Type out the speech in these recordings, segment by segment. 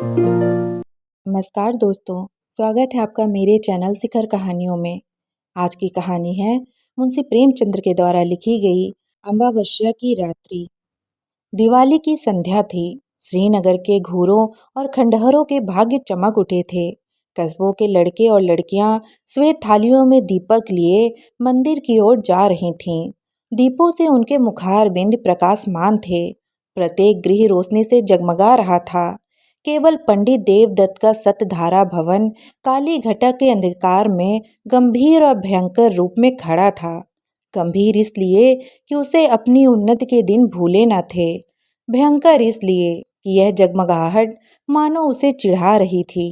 नमस्कार दोस्तों, स्वागत है आपका मेरे चैनल शिखर कहानियों में। आज की कहानी है मुंशी प्रेमचंद्र के द्वारा लिखी गई अमावस्या की रात्रि। दिवाली की संध्या थी। श्रीनगर के घूरों और खंडहरों के भाग्य चमक उठे थे। कस्बों के लड़के और लड़कियां श्वेत थालियों में दीपक लिए मंदिर की ओर जा रही थीं। दीपों से उनके मुखार बिंद प्रकाशमान थे। प्रत्येक गृह रोशनी से जगमगा रहा था। केवल पंडित देवदत्त का सतधारा भवन काली घटा के अंधकार में गंभीर और भयंकर रूप में खड़ा था। गंभीर इसलिए कि उसे अपनी उन्नति के दिन भूले न थे। भयंकर इसलिए कि यह जगमगाहट मानो उसे चिढ़ा रही थी।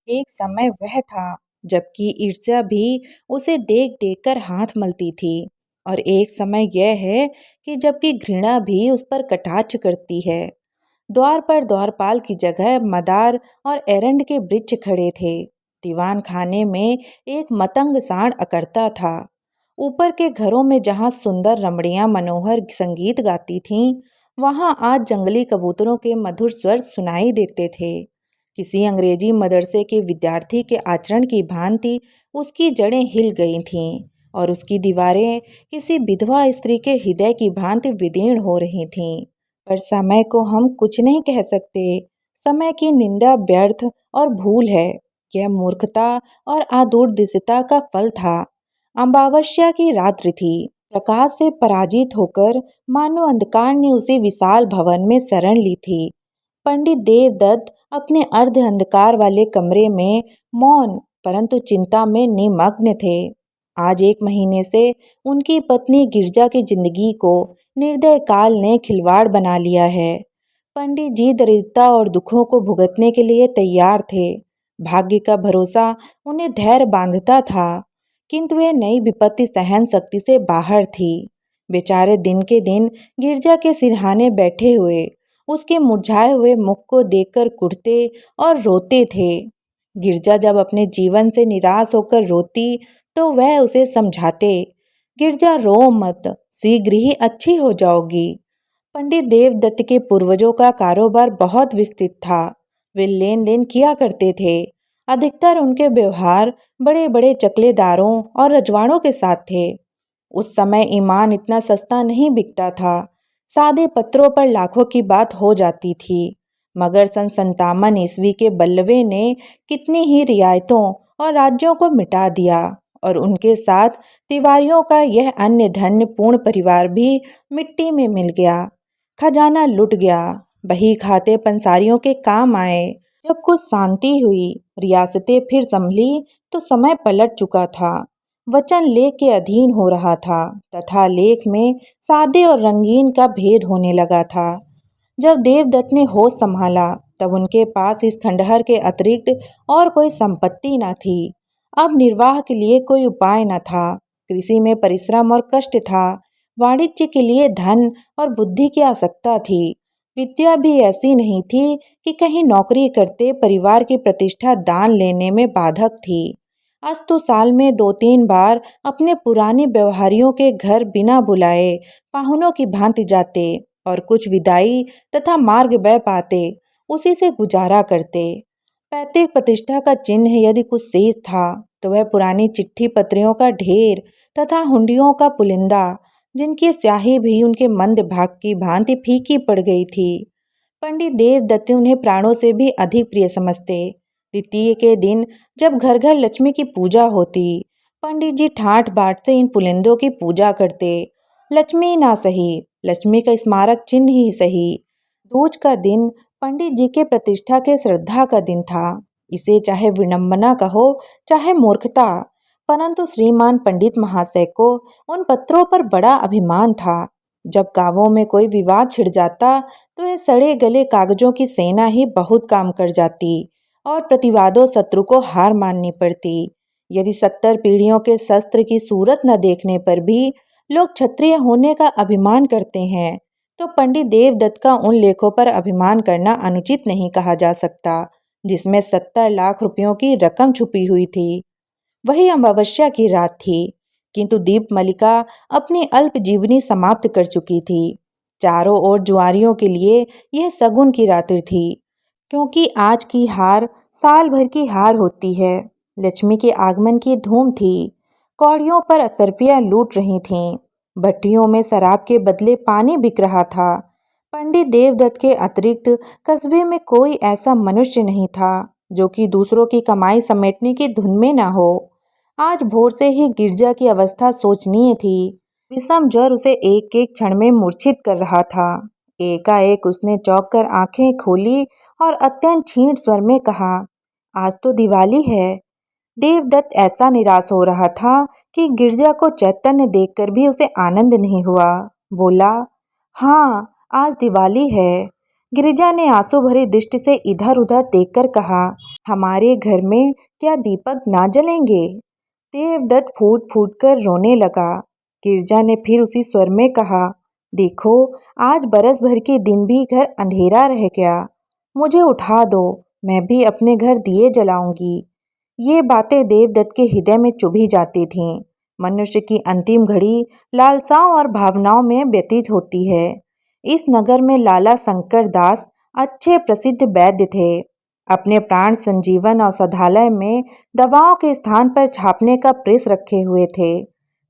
एक समय वह था जबकि ईर्ष्या भी उसे देख देख कर हाथ मलती थी, और एक समय यह है कि जबकि घृणा भी उस पर कटाक्ष करती है। द्वार पर द्वारपाल की जगह मदार और एरंड के वृक्ष खड़े थे। दीवान खाने में एक मतंग सांड अकड़ता था। ऊपर के घरों में जहाँ सुंदर रमणियां मनोहर संगीत गाती थीं, वहाँ आज जंगली कबूतरों के मधुर स्वर सुनाई देते थे। किसी अंग्रेजी मदरसे के विद्यार्थी के आचरण की भांति उसकी जड़ें हिल गई थीं, और उसकी दीवारें किसी विधवा स्त्री के हृदय की भांति विदीर्ण हो रही थीं। पर समय को हम कुछ नहीं कह सकते। समय की निंदा व्यर्थ और भूल है। यह मूर्खता और आदूरदिशता का फल था। अमावस्या की रात्रि थी। प्रकाश से पराजित होकर मानो अंधकार ने उसी विशाल भवन में शरण ली थी। पंडित देवदत्त अपने अर्ध अंधकार वाले कमरे में मौन परंतु चिंता में निमग्न थे। आज 1 महीने से उनकी पत्नी गिरजा की जिंदगी को निर्दय काल ने खिलवाड़ बना लिया है। पंडित जी दरिद्रता और दुखों को भुगतने के लिए तैयार थे। भाग्य का भरोसा उन्हें धैर्य बांधता था, किंतु वे नई विपत्ति सहन शक्ति से बाहर थी। बेचारे दिन के दिन गिरजा के सिरहाने बैठे हुए उसके मुरझाए हुए मुख को देखकर कुढ़ते और रोते थे। गिरजा जब अपने जीवन से निराश होकर रोती तो वह उसे समझाते, गिरजा रो मत, शीघ्र ही अच्छी हो जाओगी। पंडित देवदत्त के पूर्वजों का कारोबार बहुत विस्तृत था। वे लेन देन किया करते थे। अधिकतर उनके व्यवहार बड़े बड़े चकलेदारों और रजवाड़ों के साथ थे। उस समय ईमान इतना सस्ता नहीं बिकता था। सादे पत्रों पर लाखों की बात हो जाती थी। मगर सन 57 ईस्वी के बल्लवे ने कितनी ही रियायतों और राज्यों को मिटा दिया, और उनके साथ तिवारियों का यह अन्य धन्य पूर्ण परिवार भी मिट्टी में मिल गया। खजाना लुट गया। बही खाते पंसारियों के काम आए। जब कुछ शांति हुई, रियासतें फिर संभली, तो समय पलट चुका था। वचन लेख के अधीन हो रहा था तथा लेख में सादे और रंगीन का भेद होने लगा था। जब देवदत्त ने होश संभाला तब उनके पास इस खंडहर के अतिरिक्त और कोई संपत्ति न थी। अब निर्वाह के लिए कोई उपाय न था। कृषि में परिश्रम और कष्ट था। वाणिज्य के लिए धन और बुद्धि की आवश्यकता थी। विद्या भी ऐसी नहीं थी कि कहीं नौकरी करते परिवार की प्रतिष्ठा दान लेने में बाधक थी। अस्तु साल में 2-3 बार अपने पुराने व्यवहारियों के घर बिना बुलाए पाहुनों की भांति जाते और कुछ विदाई तथा मार्ग व्यय पाते उसी से गुजारा करते। पैतृक प्रतिष्ठा का चिन्ह यदि कुछ शेष था तो वह पुरानी चिट्ठी पत्रियों का ढेर तथा हुंडियों का पुलिंदा, जिनकी स्याही भी उनके मंद भाग की भांति फीकी पड़ गई थी। पंडित देवदत्त उन्हें प्राणों से भी अधिक प्रिय समझते। द्वितीय के दिन जब घर घर लक्ष्मी की पूजा होती, पंडित जी ठाठ बाट से इन पुलिंदों की पूजा करते। लक्ष्मी ना सही, लक्ष्मी का स्मारक चिन्ह ही सही। दूज का दिन पंडित जी के प्रतिष्ठा के श्रद्धा का दिन था। इसे चाहे विडंबना कहो चाहे मूर्खता, परंतु श्रीमान पंडित महाशय को उन पत्रों पर बड़ा अभिमान था। जब गांवों में कोई विवाद छिड़ जाता तो ये सड़े गले कागजों की सेना ही बहुत काम कर जाती और प्रतिवादों शत्रु को हार माननी पड़ती। यदि 70 पीढ़ियों के शस्त्र की सूरत न देखने पर भी लोग क्षत्रिय होने का अभिमान करते हैं, तो पंडित देवदत्त का उन लेखों पर अभिमान करना अनुचित नहीं कहा जा सकता जिसमें 70 लाख रुपयों की रकम छुपी हुई थी। वही अमावस्या की रात थी, किंतु दीप मलिका अपनी अल्प जीवनी समाप्त कर चुकी थी। चारों ओर जुआरियों के लिए यह शगुन की रात्रि थी। क्योंकि आज की हार साल भर की हार होती है। लक्ष्मी के आगमन की धूम थी। कौड़ियों पर असरफियां लूट रही थीं। भट्टियों में शराब के बदले पानी बिक रहा था। पंडित देवदत्त के अतिरिक्त कस्बे में कोई ऐसा मनुष्य नहीं था जो कि दूसरों की कमाई समेटने की धुन में ना हो। आज भोर से ही गिरजा की अवस्था शोचनीय थी। विषम ज्वर उसे एक एक क्षण में मूर्छित कर रहा था। एकाएक उसने चौंक कर आंखें खोली और अत्यंत क्षीण स्वर में कहा, आज तो दिवाली है। देवदत्त ऐसा निराश हो रहा था कि गिरजा को चैतन्य देखकर भी उसे आनंद नहीं हुआ। बोला, हाँ, आज दिवाली है। गिरिजा ने आंसू भरी दृष्टि से इधर उधर देखकर कहा, हमारे घर में क्या दीपक ना जलेंगे? देवदत्त फूट फूट कर रोने लगा। गिरजा ने फिर उसी स्वर में कहा, देखो, आज बरस भर के दिन भी घर अंधेरा रह गया। मुझे उठा दो, मैं भी अपने घर दिए जलाऊंगी। ये बातें देवदत्त के हृदय में चुभी जाती थीं। मनुष्य की अंतिम घड़ी लालसाओं और भावनाओं में व्यतीत होती है। इस नगर में लाला शंकर दास अच्छे प्रसिद्ध वैद्य थे। अपने प्राण संजीवन औषधालय में दवाओं के स्थान पर छापने का प्रेस रखे हुए थे।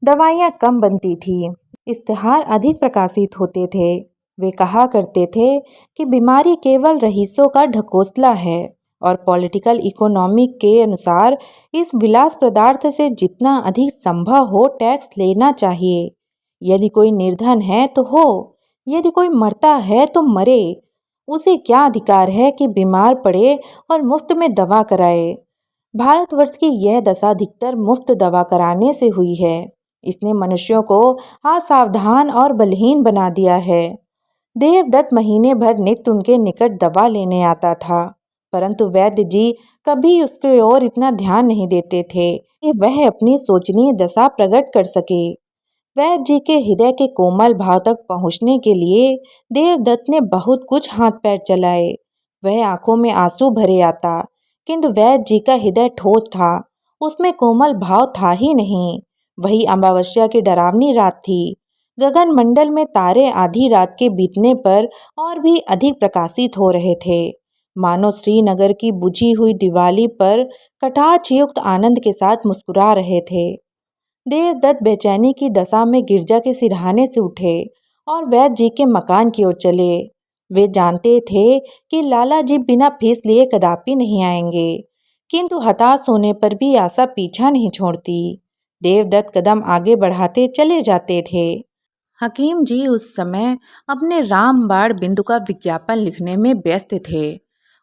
दवाइयाँ कम बनती थी, इश्तहार अधिक प्रकाशित होते थे। वे कहा करते थे कि बीमारी केवल रईसों का ढकोसला है और पॉलिटिकल इकोनॉमी के अनुसार इस विलास पदार्थ से जितना अधिक संभव हो टैक्स लेना चाहिए। यदि कोई निर्धन है तो हो, यदि कोई मरता है तो मरे। उसे क्या अधिकार है कि बीमार पड़े और मुफ्त में दवा कराए? भारतवर्ष की यह दशा अधिकतर मुफ्त दवा कराने से हुई है। इसने मनुष्यों को असावधान और बलहीन बना दिया है। देवदत्त महीने भर नित्य उनके निकट दवा लेने आता था, परंतु वैद्य जी कभी उसकी ओर इतना ध्यान नहीं देते थे कि वह अपनी शोचनीय दशा प्रकट कर सके। वैद्य जी के हृदय के कोमल भाव तक पहुंचने के लिए देवदत्त ने बहुत कुछ हाथ पैर चलाए। वह आंखों में आंसू भरे आता, किंतु वैद्य जी का हृदय ठोस था, उसमें कोमल भाव था ही नहीं। वही अमावस्या की डरावनी रात थी। गगन मंडल में तारे आधी रात के बीतने पर और भी अधिक प्रकाशित हो रहे थे, मानो श्रीनगर की बुझी हुई दिवाली पर कटाक्ष युक्त आनंद के साथ मुस्कुरा रहे थे। देवदत्त बेचैनी की दशा में गिरजा के सिरहाने से उठे और वैद्य जी के मकान की ओर चले। वे जानते थे कि लाला जी बिना फीस लिए कदापि नहीं आएंगे, किंतु हताश होने पर भी आशा पीछा नहीं छोड़ती। देवदत्त कदम आगे बढ़ाते चले जाते थे। हकीम जी उस समय अपने रामबाण बिंदु का विज्ञापन लिखने में व्यस्त थे।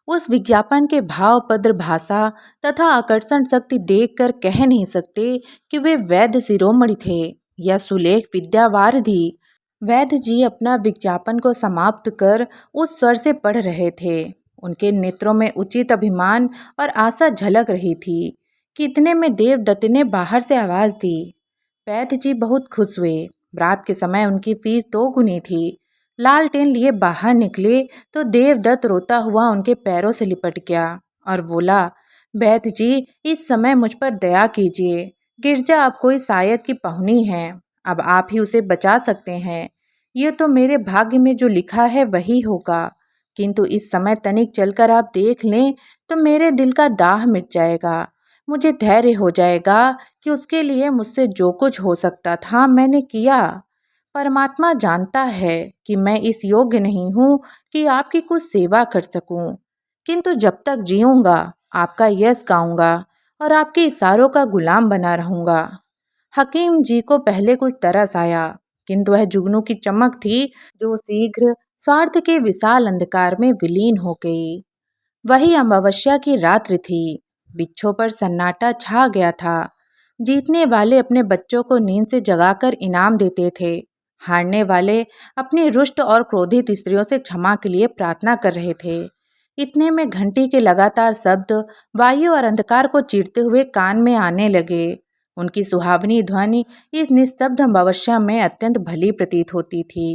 उस विज्ञापन के भावभद्र भाषा तथा आकर्षण शक्ति देखकर कह नहीं सकते कि वे वैद्य शिरोमणि थे या सुलेख विद्यावारिधि। वैद्य जी अपना विज्ञापन को समाप्त कर उस स्वर से पढ़ रहे थे। उनके नेत्रों में उचित अभिमान और आशा झलक रही थी कि इतने में देवदत्त ने बाहर से आवाज दी। वैद्य जी बहुत खुश हुए। रात के समय उनकी फीस 2 गुनी थी। लालटेन लिए बाहर निकले तो देवदत्त रोता हुआ उनके पैरों से लिपट गया और बोला, वैद्य जी, इस समय मुझ पर दया कीजिए। गिरजा अब कोई शायद की पहुनी है, अब आप ही उसे बचा सकते हैं। ये तो मेरे भाग्य में जो लिखा है वही होगा, किंतु इस समय तनिक चलकर आप देख लें तो मेरे दिल का दाह मिट जाएगा। मुझे धैर्य हो जाएगा कि उसके लिए मुझसे जो कुछ हो सकता था मैंने किया। परमात्मा जानता है कि मैं इस योग्य नहीं हूँ कि आपकी कुछ सेवा कर सकूं, किंतु जब तक जीऊँगा आपका यश गाऊंगा और आपके इशारों का गुलाम बना रहूंगा। हकीम जी को पहले कुछ तरस आया, किंतु वह जुगनू की चमक थी जो शीघ्र स्वार्थ के विशाल अंधकार में विलीन हो गई। वही अमावस्या की रात्रि थी। बिच्छों पर सन्नाटा छा गया था। जीतने वाले अपने बच्चों को नींद से जगाकर इनाम देते थे। हारने वाले अपनी रुष्ट और क्रोधित स्त्रियों से क्षमा के लिए प्रार्थना कर रहे थे। इतने में घंटी के लगातार शब्द वायु और अंधकार को चीरते हुए कान में आने लगे। उनकी सुहावनी ध्वनि इस निस्तब्ध अमावस्या में अत्यंत भली प्रतीत होती थी।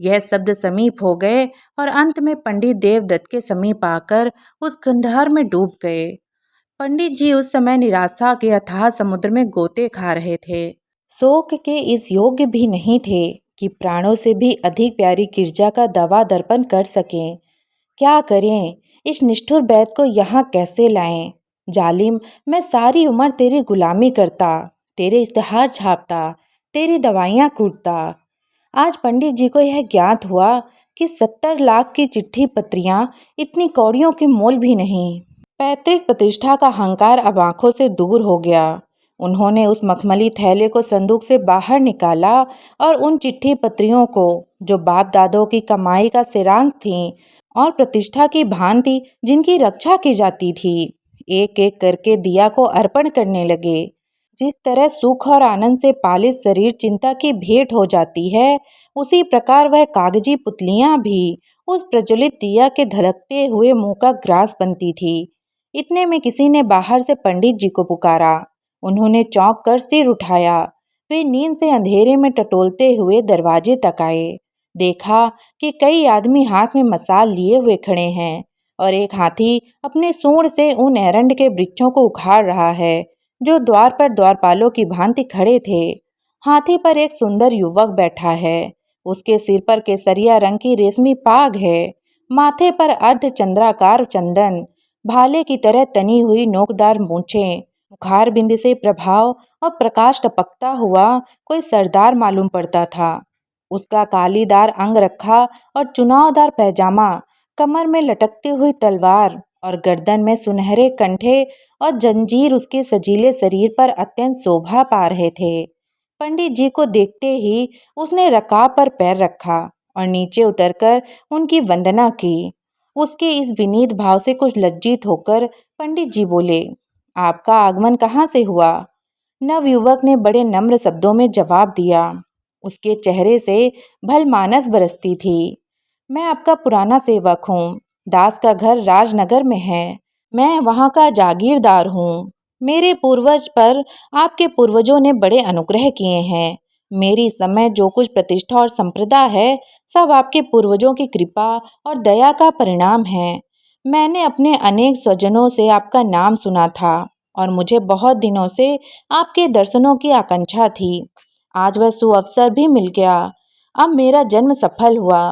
यह शब्द समीप हो गए और अंत में पंडित देवदत्त के समीप आकर उस खंडहर में डूब गए। पंडित जी उस समय निराशा के अथाह समुद्र में गोते खा रहे थे। शोक के इस योग्य भी नहीं थे कि प्राणों से भी अधिक प्यारी गिरजा का दवा दर्पण कर सकें। क्या करें? इस निष्ठुर वैद्य को यहाँ कैसे लाएं? जालिम, मैं सारी उम्र तेरी गुलामी करता, तेरे इश्तिहार छापता, तेरी दवाइयाँ कूटता। आज पंडित जी को यह ज्ञात हुआ कि 70 लाख की चिट्ठी पत्रियां इतनी कौड़ियों के मोल भी नहीं। पैतृक प्रतिष्ठा का अहंकार अब आंखों से दूर हो गया। उन्होंने उस मखमली थैले को संदूक से बाहर निकाला और उन चिट्ठी पत्रियों को, जो बाप दादों की कमाई का सिरांश थीं और प्रतिष्ठा की भांति जिनकी रक्षा की जाती थी, एक एक करके दिया को अर्पण करने लगे। जिस तरह सुख और आनंद से पालित शरीर चिंता की भेंट हो जाती है, उसी प्रकार वह कागजी पुतलियां भी उस प्रज्वलित दिया के धड़कते हुए मुंह का ग्रास बनती थी। इतने में किसी ने बाहर से पंडित जी को पुकारा। उन्होंने चौंक कर सिर उठाया। वे नींद से अंधेरे में टटोलते हुए दरवाजे तक आए। देखा कि कई आदमी हाथ में मसाल लिए हुए खड़े हैं और एक हाथी अपने सूंड से उन एरंड के वृक्षों को उखाड़ रहा है जो द्वार पर द्वारपालों की भांति खड़े थे। हाथी पर एक सुंदर युवक बैठा है। उसके सिर पर केसरिया रंग की रेशमी पाग है। माथे पर अर्धचंद्राकार चंदन, भाले की तरह तनी हुई नोकदार मूछें, मुखार बिंद से प्रभाव और प्रकाश टपकता हुआ कोई सरदार मालूम पड़ता था। उसका कालीदार अंग रखा और चुनावदार पैजामा, कमर में लटकती हुई तलवार और गर्दन में सुनहरे कंठे और जंजीर उसके सजीले शरीर पर अत्यंत शोभा पा रहे थे। पंडित जी को देखते ही उसने रकाब पर पैर रखा और नीचे उतरकर उनकी वंदना की। उसके इस विनीत भाव से कुछ लज्जित होकर पंडित जी बोले, आपका आगमन कहाँ से हुआ? नवयुवक ने बड़े नम्र शब्दों में जवाब दिया। उसके चेहरे से भलमानस बरसती थी। मैं आपका पुराना सेवक हूँ। दास का घर राजनगर में है। मैं वहाँ का जागीरदार हूँ। मेरे पूर्वज पर आपके पूर्वजों ने बड़े अनुग्रह किए हैं। मेरी समय जो कुछ प्रतिष्ठा और संप्रदा है, सब आपके पूर्वजों की कृपा और दया का परिणाम है। मैंने अपने अनेक स्वजनों से आपका नाम सुना था और मुझे बहुत दिनों से आपके दर्शनों की आकांक्षा थी। आज वह सुअवसर भी मिल गया। अब मेरा जन्म सफल हुआ।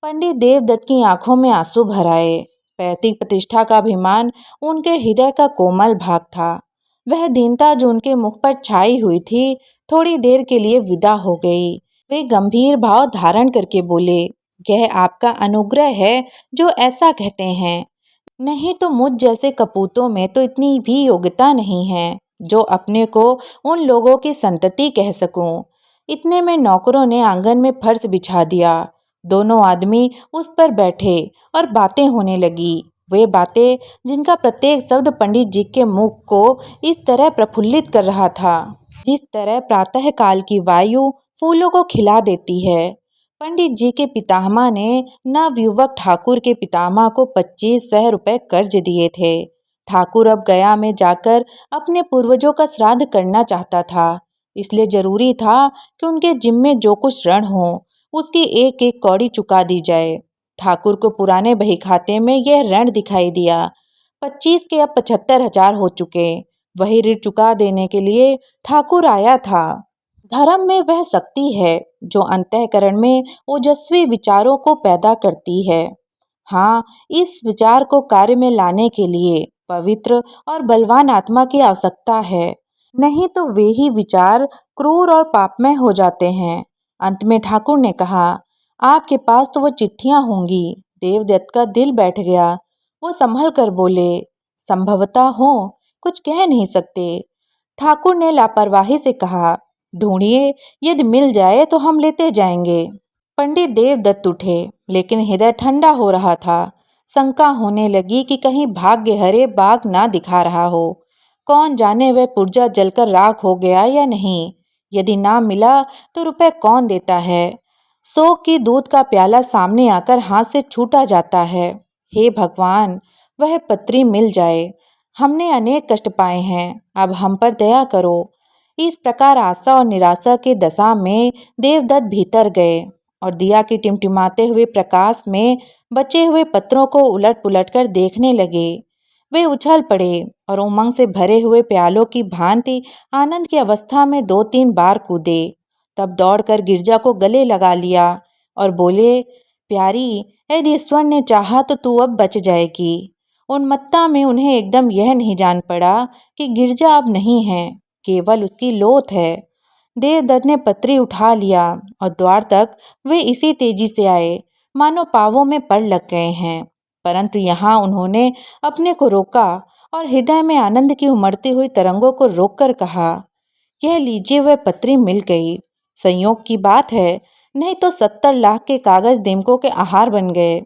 पंडित देवदत्त की आंखों में आंसू भर आए। पैतृक प्रतिष्ठा का अभिमान उनके हृदय का कोमल भाग था। वह दीनता जो उनके मुख पर छाई हुई थी, थोड़ी देर के लिए विदा हो गई। वे गंभीर भाव धारण करके बोले, यह आपका अनुग्रह है जो ऐसा कहते हैं। नहीं तो मुझ जैसे कपूतों में तो इतनी भी योग्यता नहीं है जो अपने को उन लोगों की संतति कह सकूं। इतने में नौकरों ने आंगन में फर्श बिछा दिया। दोनों आदमी उस पर बैठे और बातें होने लगी। वे बातें जिनका प्रत्येक शब्द पंडित जी के मुख को इस तरह प्रफुल्लित कर रहा था जिस तरह प्रातः काल की वायु फूलों को खिला देती है। पंडित जी के पितामह ने नवयुवक ठाकुर के पितामह को 2500 रुपये कर्ज दिए थे। ठाकुर अब गया में जाकर अपने पूर्वजों का श्राद्ध करना चाहता था। इसलिए जरूरी था कि उनके जिम्मे जो कुछ ऋण हो उसकी एक एक कौड़ी चुका दी जाए। ठाकुर को पुराने बही खाते में यह ऋण दिखाई दिया। 25 के अब 75,000 हो चुके। वही ऋण चुका देने के लिए ठाकुर आया था। धर्म में वह शक्ति है जो अंतःकरण में ओजस्वी विचारों को पैदा करती है। हाँ, इस विचार को कार्य में लाने के लिए पवित्र और बलवान आत्मा की आवश्यकता है। नहीं तो वे ही विचार क्रूर और पापमय हो जाते हैं। अंत में ठाकुर ने कहा, आपके पास तो वो चिट्ठियां होंगी। देवदत्त का दिल बैठ गया। वो संभल कर बोले, संभवतः हो, कुछ कह नहीं सकते। ठाकुर ने लापरवाही से कहा, ढूंढिए, यदि मिल जाए तो हम लेते जाएंगे। पंडित देवदत्त उठे, लेकिन हृदय ठंडा हो रहा था। शंका होने लगी कि कहीं भाग्य हरे बाग ना दिखा रहा हो। कौन जाने वह पुर्जा जलकर राख हो गया या नहीं। यदि ना मिला तो रुपए कौन देता है। शोक की दूध का प्याला सामने आकर हाथ से छूटा जाता है। हे भगवान, वह पत्री मिल जाए। हमने अनेक कष्ट पाए हैं, अब हम पर दया करो। इस प्रकार आशा और निराशा के दशा में देवदत्त भीतर गए और दिया की टिमटिमाते हुए प्रकाश में बचे हुए पत्रों को उलट पुलट कर देखने लगे। वे उछल पड़े और उमंग से भरे हुए प्यालों की भांति आनंद की अवस्था में 2-3 बार कूदे। तब दौड़कर गिरजा को गले लगा लिया और बोले, प्यारी, यदि ईश्वर ने चाहा तो तू अब बच जाएगी। उन्मत्तता में उन्हें एकदम यह नहीं जान पड़ा कि गिरजा अब नहीं है, केवल उसकी लोथ है। देवदत्त ने पत्री उठा लिया और द्वार तक वे इसी तेजी से आए मानो पावों में पड़ लग गए हैं। परंतु यहाँ उन्होंने अपने को रोका और हृदय में आनंद की उमड़ती हुई तरंगों को रोककर कहा, यह लीजिए, वह पत्री मिल गई। संयोग की बात है, नहीं तो 70 लाख के कागज दिमकों के आहार बन गए।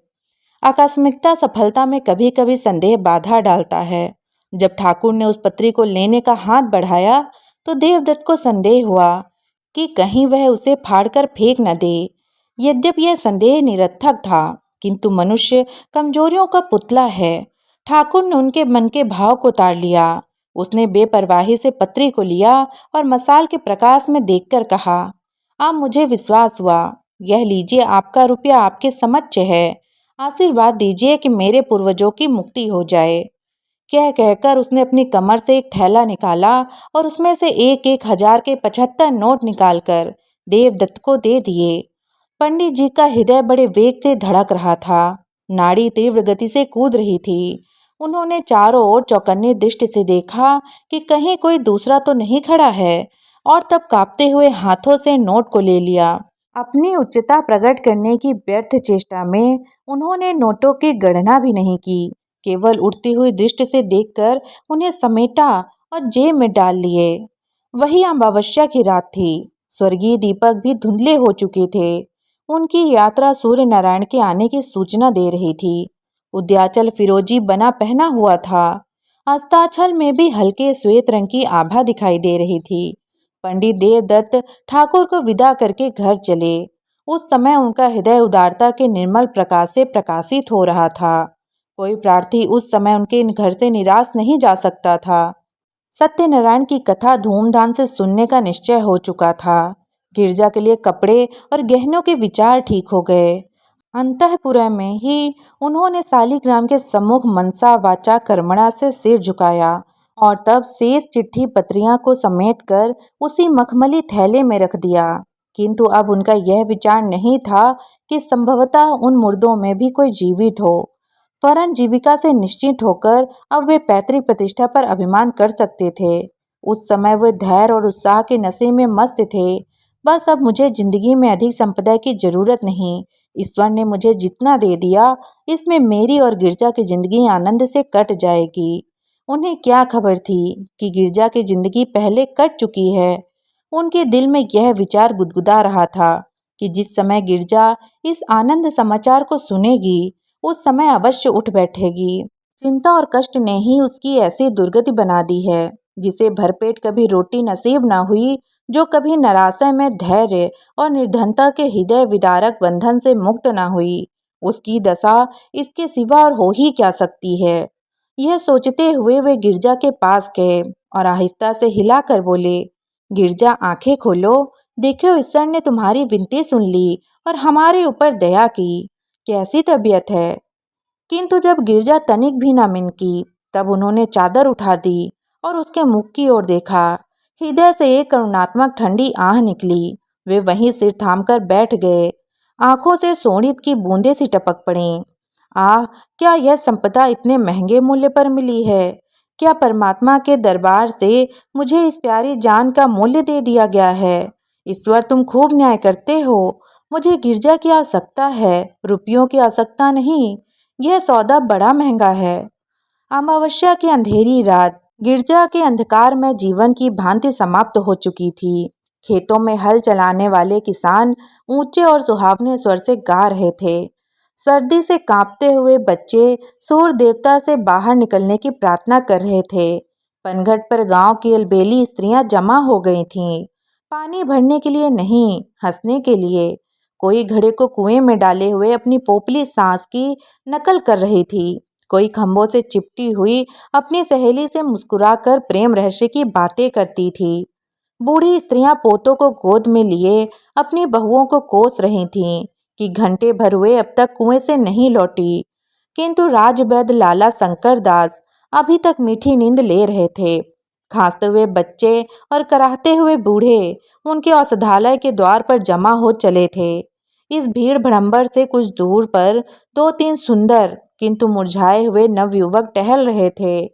आकस्मिकता सफलता में कभी कभी संदेह बाधा डालता है। जब ठाकुर ने उस पत्री को लेने का हाथ बढ़ाया तो देवदत्त को संदेह हुआ कि कहीं वह उसे फाड़कर फेंक न दे। यद्यपि यह संदेह निरर्थक था, किंतु मनुष्य कमजोरियों का पुतला है। ठाकुर ने उनके मन के भाव को ताड़ लिया। उसने बेपरवाही से पत्री को लिया और मसाल के प्रकाश में देखकर कहा, अब मुझे विश्वास हुआ। यह लीजिए, आपका रुपया आपके समक्ष है। आशीर्वाद दीजिए कि मेरे पूर्वजों की मुक्ति हो जाए। कह कहकर उसने अपनी कमर से एक थैला निकाला और उसमें से एक एक हजार के 75 नोट निकालकर देवदत्त को दे दिए। पंडित जी का हृदय बड़े वेग से धड़क रहा था, नाड़ी तीव्र गति से कूद रही थी। उन्होंने चारों ओर चौकन्नी दृष्टि से देखा कि कहीं कोई दूसरा तो नहीं खड़ा है, और तब कांपते हुए हाथों से नोट को ले लिया। अपनी उच्चता प्रकट करने की व्यर्थ चेष्टा में उन्होंने नोटों की गणना भी नहीं की, केवल उड़ती हुई दृष्टि से देखकर उन्हें समेटा और जेब में डाल लिए। वही अमावस्या की रात थी। स्वर्गीय दीपक भी धुंधले हो चुके थे। उनकी यात्रा सूर्य नारायण के आने की सूचना दे रही थी। उद्याचल फिरोजी बना पहना हुआ था। अस्ताचल में भी हल्के श्वेत रंग की आभा दिखाई दे रही थी। पंडित देवदत्त ठाकुर को विदा करके घर चले। उस समय उनका हृदय उदारता के निर्मल प्रकाश से प्रकाशित हो रहा था। कोई प्रार्थी उस समय उनके घर से निराश नहीं जा सकता था। सत्यनारायण की कथा धूमधाम से सुनने का निश्चय हो चुका था। गिरजा के लिए कपड़े और गहनों के विचार ठीक हो गए। अंतःपुर में ही उन्होंने शालिग्राम के सम्मुख मनसा वाचा कर्मणा से सिर झुकाया और तब शेष चिट्ठी पत्रियां को समेटकर उसी मखमली थैले में रख दिया। किंतु अब उनका यह विचार नहीं था कि संभवतः उन मुर्दों में भी कोई जीवित हो। फौरन जीविका से निश्चित होकर अब वे पैतृक प्रतिष्ठा पर अभिमान कर सकते थे। उस समय वे धैर्य और उत्साह के नशे में मस्त थे। बस अब मुझे जिंदगी में अधिक संपदा की जरूरत नहीं। ईश्वर ने मुझे जितना दे दिया, इसमें मेरी और गिरजा की जिंदगी आनंद से कट जाएगी। उन्हें क्या खबर थी कि गिरजा की जिंदगी पहले कट चुकी है। उनके दिल में यह विचार गुदगुदा रहा था कि जिस समय गिरजा इस आनंद समाचार को सुनेगी, उस समय अवश्य उठ बैठेगी। चिंता और कष्ट ने ही उसकी ऐसी दुर्गति बना दी है। जिसे भरपेट कभी रोटी नसीब न हुई, जो कभी निराशा में धैर्य और निर्धनता के हृदय विदारक बंधन से मुक्त न हुई, उसकी दशा इसके सिवा और हो ही क्या सकती है। यह सोचते हुए वे गिरजा के पास गए और आहिस्ता से हिलाकर बोले, गिरजा, आंखें खोलो। देखो, ईश्वर ने तुम्हारी विनती सुन ली और हमारे ऊपर दया की। कैसी तबीयत है। किंतु जब गिरजा तनिक भी न मिनकी, तब उन्होंने चादर उठा दी और उसके मुख की ओर देखा। हृदय से एक करुणात्मक ठंडी आह निकली। वे वहीं सिर थामकर बैठ गए। आंखों से सोनित की बूंदें सी टपक पड़ीं। आह, क्या यह संपदा इतने महंगे मूल्य पर मिली है। क्या परमात्मा के दरबार से मुझे इस प्यारी जान का मूल्य दे दिया गया है। ईश्वर, तुम खूब न्याय करते हो। मुझे गिरजा की आवश्यकता है, रुपयों की आवश्यकता नहीं। यह सौदा बड़ा महंगा है। अमावस्या की अंधेरी रात गिरजा के अंधकार में जीवन की भांति समाप्त हो चुकी थी। खेतों में हल चलाने वाले किसान ऊंचे और सुहावने स्वर से गा रहे थे। सर्दी से कांपते हुए बच्चे सूर्य देवता से बाहर निकलने की प्रार्थना कर रहे थे। पनघट पर गांव की अलबेली स्त्रियां जमा हो गई थीं। पानी भरने के लिए नहीं, हंसने के लिए। कोई घड़े को कुएं में डाले हुए अपनी पोपली सांस की नकल कर रही थी। कोई खंभों से चिपटी हुई अपनी सहेली से मुस्कुराकर प्रेम रहस्य की बातें करती थी। बूढ़ी स्त्रियां पोतों को गोद में लिए अपनी बहुओं को कोस रही थीं कि घंटे भर हुए अब तक कुएं से नहीं लौटी। किंतु राजवैद्य लाला शंकर दास अभी तक मीठी नींद ले रहे थे। खांसते हुए बच्चे और कराहते हुए बूढ़े उनके औषधालय के द्वार पर जमा हो चले थे। इस भीड़ भड़ंबर से कुछ दूर पर 2-3 सुंदर किंतु मुरझाए हुए नवयुवक टहल रहे थे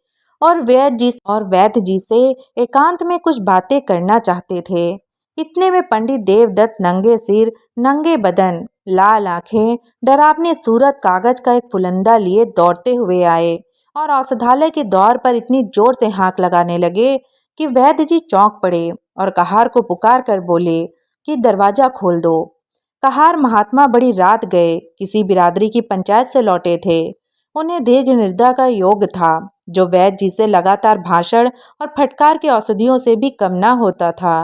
और वैद्य जी से एकांत में कुछ बातें करना चाहते थे। इतने में पंडित देवदत्त नंगे सिर, नंगे बदन, लाल आंखें, डरावनी सूरत कागज का एक पुलंदा लिए दौड़ते हुए आए और औषधालय के द्वार पर इतनी जोर से हाँक लगाने लगे कि वैद्य जी चौंक पड़े और कहार को पुकार कर बोले कि दरवाजा खोल दो। कहार महात्मा बड़ी रात गए किसी बिरादरी की पंचायत से लौटे थे। उन्हें दीर्घ निद्रा का योग था जो वैद्य जी से लगातार भाषण और फटकार के औषधियों से भी कम न होता था।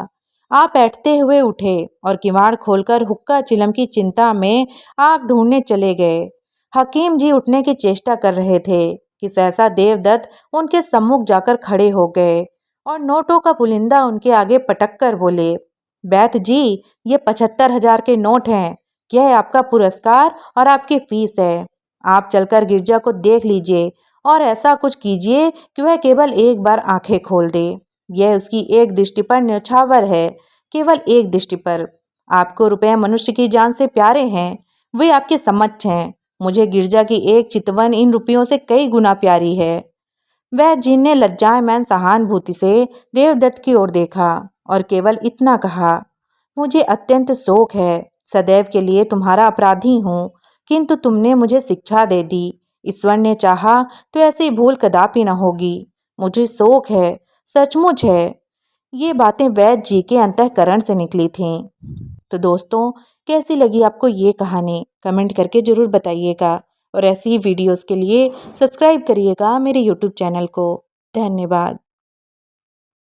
आप बैठते हुए उठे और किवाड़ खोलकर हुक्का चिलम की चिंता में आग ढूंढने चले गए। हकीम जी उठने की चेष्टा कर रहे थे कि सहसा देवदत्त उनके सम्मुख जाकर खड़े हो गए और नोटों का पुलिंदा उनके आगे पटक कर बोले, वैद्य जी, ये 75,000 के नोट हैं। यह आपका पुरस्कार और आपकी फीस है। आप चलकर गिरजा को देख लीजिए और ऐसा कुछ कीजिए कि वह केवल एक बार आंखें खोल दे। यह उसकी एक दृष्टि पर न्यौछावर है, केवल एक दृष्टि पर। आपको रुपए मनुष्य की जान से प्यारे हैं, वे आपके समक्ष हैं। मुझे गिरजा की एक चितवन इन रुपयों से कई गुना प्यारी है। वह जिन ने लज्जायमान सहानुभूति से देवदत्त की ओर देखा और केवल इतना कहा, मुझे अत्यंत शोक है, सदैव के लिए तुम्हारा अपराधी हूँ, किंतु तुमने मुझे शिक्षा दे दी। ईश्वर ने चाहा तो ऐसी भूल कदापि न होगी। मुझे शोक है, सचमुच है। ये बातें वैद्य जी के अंतःकरण से निकली थीं। तो दोस्तों, कैसी लगी आपको ये कहानी कमेंट करके ज़रूर बताइएगा और ऐसी ही वीडियोस के लिए सब्सक्राइब करिएगा मेरे यूट्यूब चैनल को। धन्यवाद।